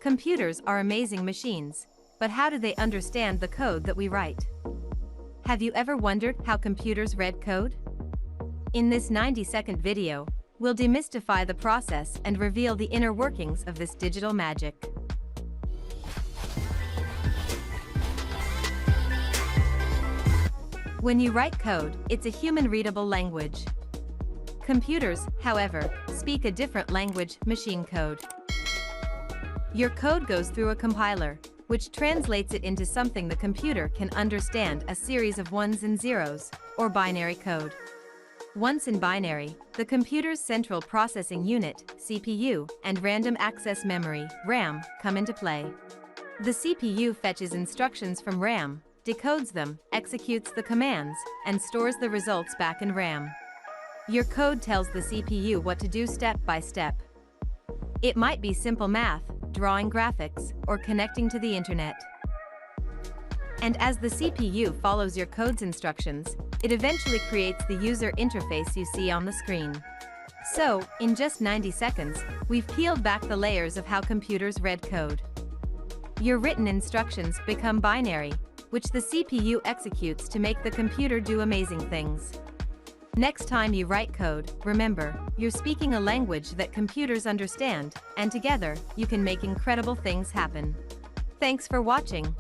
Computers are amazing machines, but how do they understand the code that we write? Have you ever wondered how computers read code? In this 90-second video, we'll demystify the process and reveal the inner workings of this digital magic. When you write code, it's a human-readable language. Computers, however, speak a different language, machine code. Your code goes through a compiler, which translates it into something the computer can understand, a series of ones and zeros, or binary code. Once in binary, the computer's central processing unit, CPU, and random access memory, RAM, come into play. The CPU fetches instructions from RAM, decodes them, executes the commands, and stores the results back in RAM. Your code tells the CPU what to do step by step. It might be simple math, drawing graphics, or connecting to the internet. And as the CPU follows your code's instructions, it eventually creates the user interface you see on the screen. So, in just 90 seconds, we've peeled back the layers of how computers read code. Your written instructions become binary, which the CPU executes to make the computer do amazing things. Next time you write code, remember, you're speaking a language that computers understand, and together, you can make incredible things happen. Thanks for watching.